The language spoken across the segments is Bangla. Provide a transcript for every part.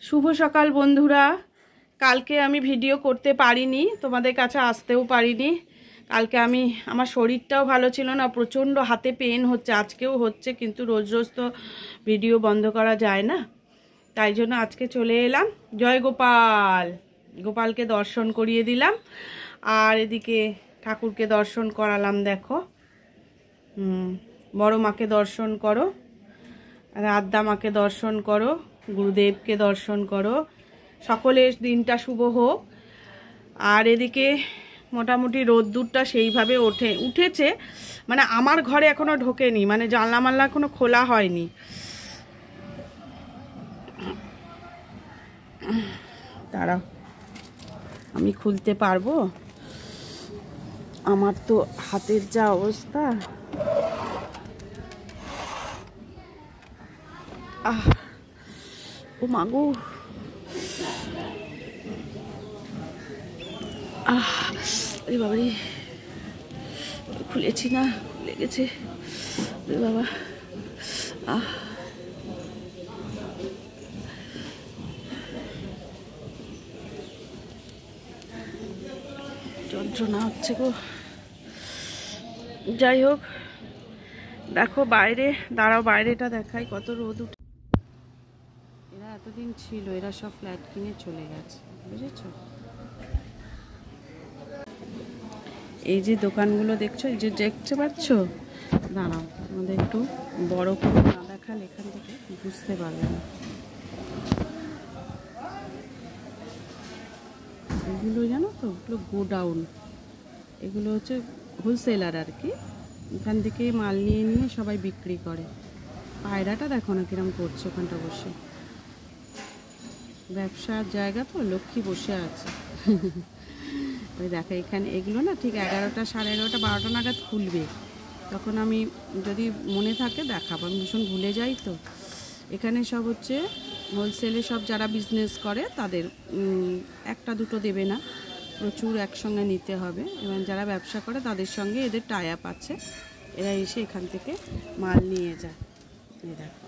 শুভ সকাল বন্ধুরা। কালকে আমি ভিডিও করতে পারিনি, তোমাদের কাছে আসতেও পারিনি। কালকে আমার শরীরটাও ভালো ছিল না, প্রচণ্ড হাতে পেন হচ্ছে, আজকেও হচ্ছে, কিন্তু রোজ রোজ তো ভিডিও বন্ধ করা যায় না, তাই জন্য আজকে চলে এলাম। জয় গোপাল, গোপালকে দর্শন করিয়ে দিলাম, আর এদিকে ঠাকুরকে দর্শন করালাম। দেখো, বড় মাকে দর্শন করো, রাধা মাকে দর্শন করো, গুরুদেবকে দর্শন করো, সকলের দিনটা শুভ হোক। আর এদিকে মোটামুটি রোদ্দুরটা সেইভাবে উঠেছে, মানে আমার ঘরে এখনো ঢোকেনি, মানে জানলা মাল্লা এখনো খোলা হয়নি। দাঁড়াও, আমি খুলতে পারবো? আমার তো হাতের যা অবস্থা। ও মাগো, আরে বাবারে, খুলেছি না, খুলে গেছে বাবা। যন্ত্রণা হচ্ছে গো। যাই হোক, দেখো বাইরে, দাঁড়াও বাইরেটা দেখাই, কত রোদ উঠে। এরা এতদিন ছিল, এরা সব ফ্ল্যাট কিনে চলে গেছে, বুঝেছো? এই যে দোকানগুলো দেখছো, এই যে দেখতে পাচ্ছ, দাঁড়াও আমাদের একটু বড় করে না দেখালে এখান থেকে বুঝতে পারবে না। এগুলো জানো তো, এগুলো গোডাউন, এগুলো হচ্ছে হোলসেলার আর কি, এখান থেকে মাল নিয়ে নিয়ে সবাই বিক্রি করে। পায়রাটা দেখো না কিরম করছে ওখানটা বসে, ব্যবসার জায়গা তো, লক্ষ্মী বসে আছে। ওই দেখো এখানে এগুলো না ঠিক 11টা, সাড়ে 11টা, 12টা নাগাদ খুলবে, তখন আমি যদি মনে থাকে দেখাবো, আমি ভীষণ ভুলে যাই তো। এখানে সব হচ্ছে হোলসেলে সব যারা বিজনেস করে তাদের একটা দুটো দেবে না, প্রচুর একসঙ্গে নিতে হবে, এবং যারা ব্যবসা করে তাদের সঙ্গে এদের টাই আপ আছে, এরা এসে এখান থেকে মাল নিয়ে যায়। এই দেখো,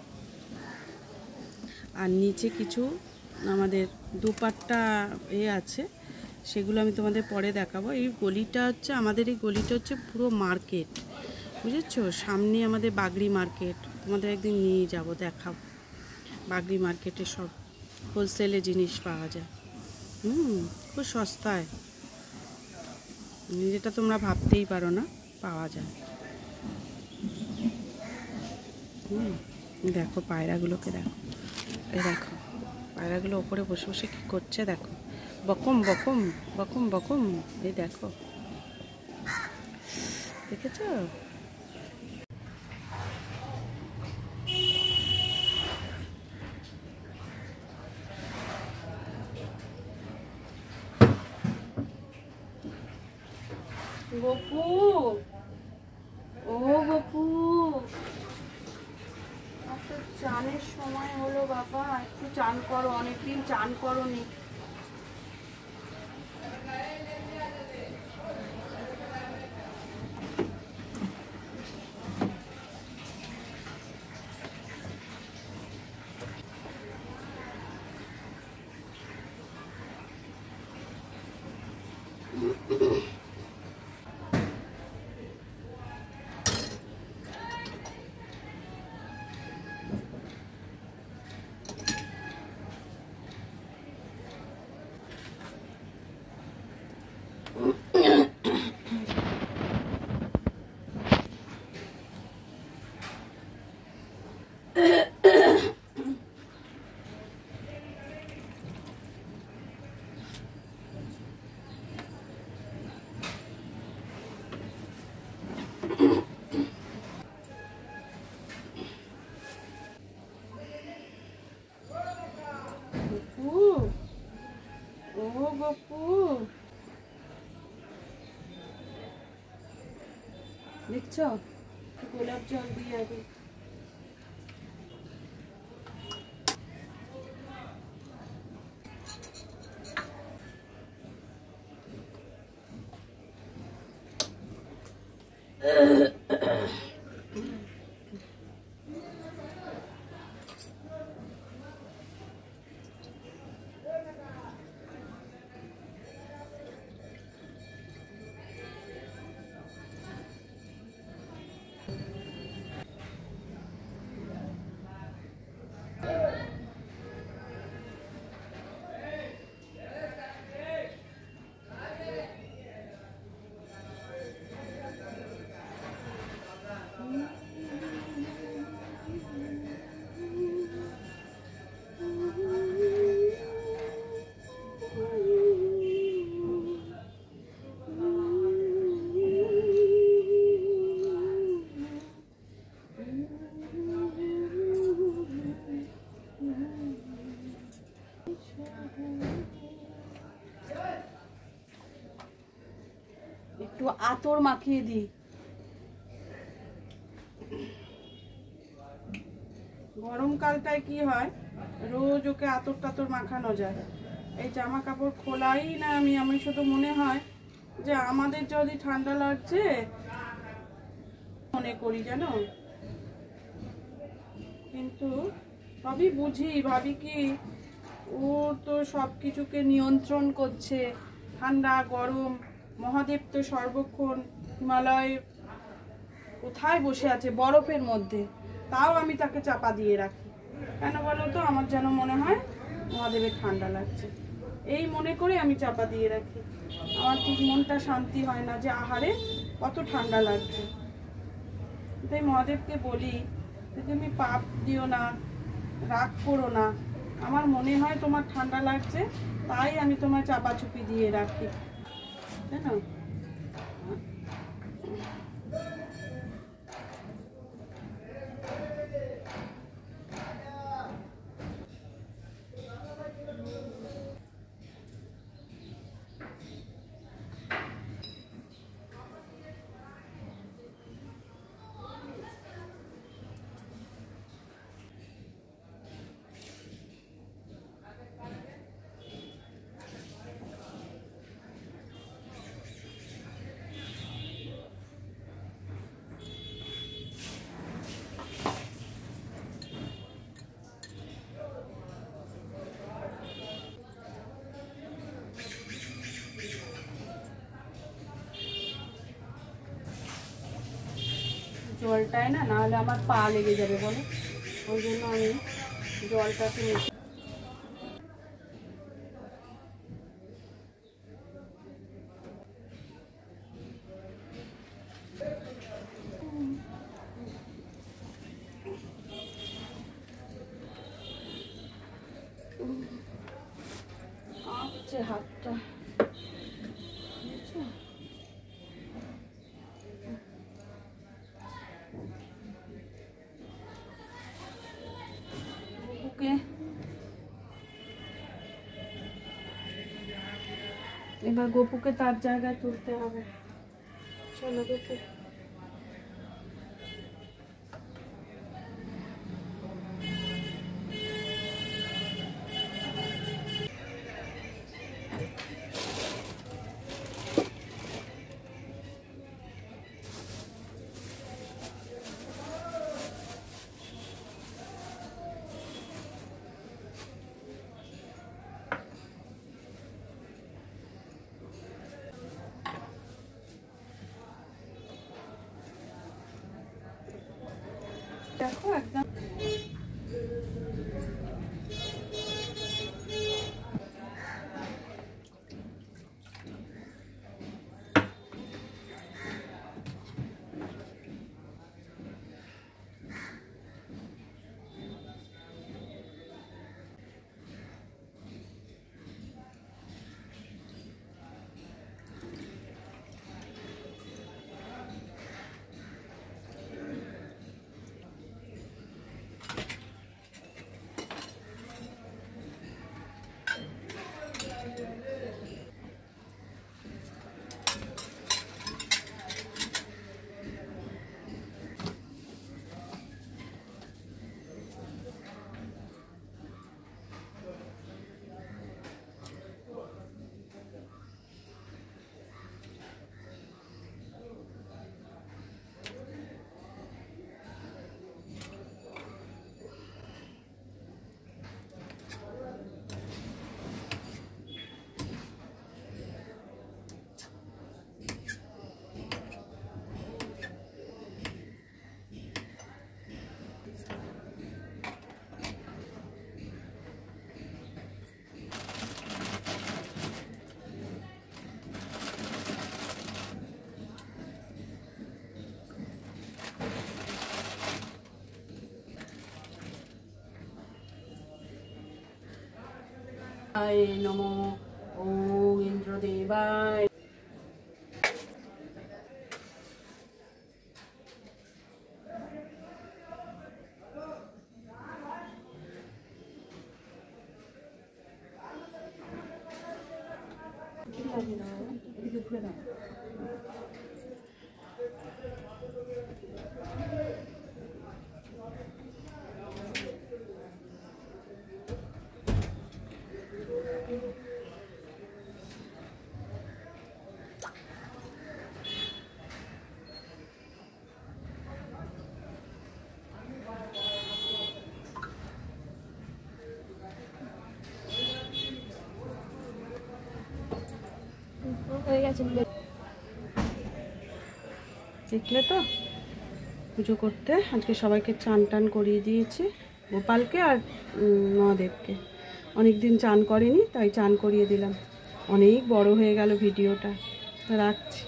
আর নিচে কিছু আমাদের দুপাট্টা আছে, সেগুলো আমি তোমাদের পরে দেখাবো। এই গলিটা হচ্ছে আমাদের, এই গলিটা হচ্ছে পুরো মার্কেট, বুঝেছো? সামনে আমাদের বাগড়ি মার্কেট, তোমাদের একদিন নিয়ে যাব, দেখাবো। বাগড়ি মার্কেটে সব হোলসেলে জিনিস পাওয়া যায়, খুব সস্তায়, যেটা তোমরা ভাবতেই পারো না পাওয়া যায়। দেখো পায়রাগুলোকে, দেখো, এই দেখো পায়রাগুলো ওপরে বসে বসে কী করছে দেখো, বকম বকম বকম বকম, এই দেখো, দেখেছ? গপু, ও গপু, চানের সময় হলো বাবা, একটু চান করো, অনেকদিন চান করোনি। গপু, দেখছ, গোলাপ জল দিয়ে আগে। আতর মাখিয়ে দিই। গরমকালটায় কি হয়, রোজ ওকে আতর টাতর মাখানো যায়। এই জামা কাপড় খোলাই না আমি শুধু মনে হয় যে আমাদের যদি ঠান্ডা লাগছে মনে করি জানো, কিন্তু সবই বুঝি, ভাবি কি ও তো সব কিছুকে নিয়ন্ত্রণ করছে, ঠান্ডা গরম, মহাদেব তো সর্বক্ষণ হিমালয় কোথায় বসে আছে বরফের মধ্যে, তাও আমি তাকে চাপা দিয়ে রাখি। কেন বলো তো? আমার যেন মনে হয় মহাদেবের ঠান্ডা লাগছে, এই মনে করে আমি চাপা দিয়ে রাখি। আমার ঠিক মনটা শান্তি হয় না যে আহারে কত ঠান্ডা লাগছে। তাই মহাদেবকে বলি যে তুমি পাপ দিও না, রাগ করো না, আমার মনে হয় তোমার ঠান্ডা লাগছে তাই আমি তোমার চাপা চুপি দিয়ে রাখি, তাই না? জলটায় না, নাহলে আমার পা লেগে যাবে বলো, ওই জন্য আমি জলটাকে মিশিয়ে কাঁপছে হাতটা, বুঝছো? ওকে এবার গোপুকে তার জায়গায় তুলতে হবে। চলো গোপু। দেখো একদম নমো ওম ইন্দ্রদেবায়। ঘুরে দাও। দেখলে তো পুজো করতে আজকে সবাইকে চান টান করিয়ে দিয়েছি, গোপালকে আর মহাদেবকে। অনেক দিন চান করেনি, তাই চান করিয়ে দিলাম। অনেক বড় হয়ে গেল ভিডিওটা, রাখছি।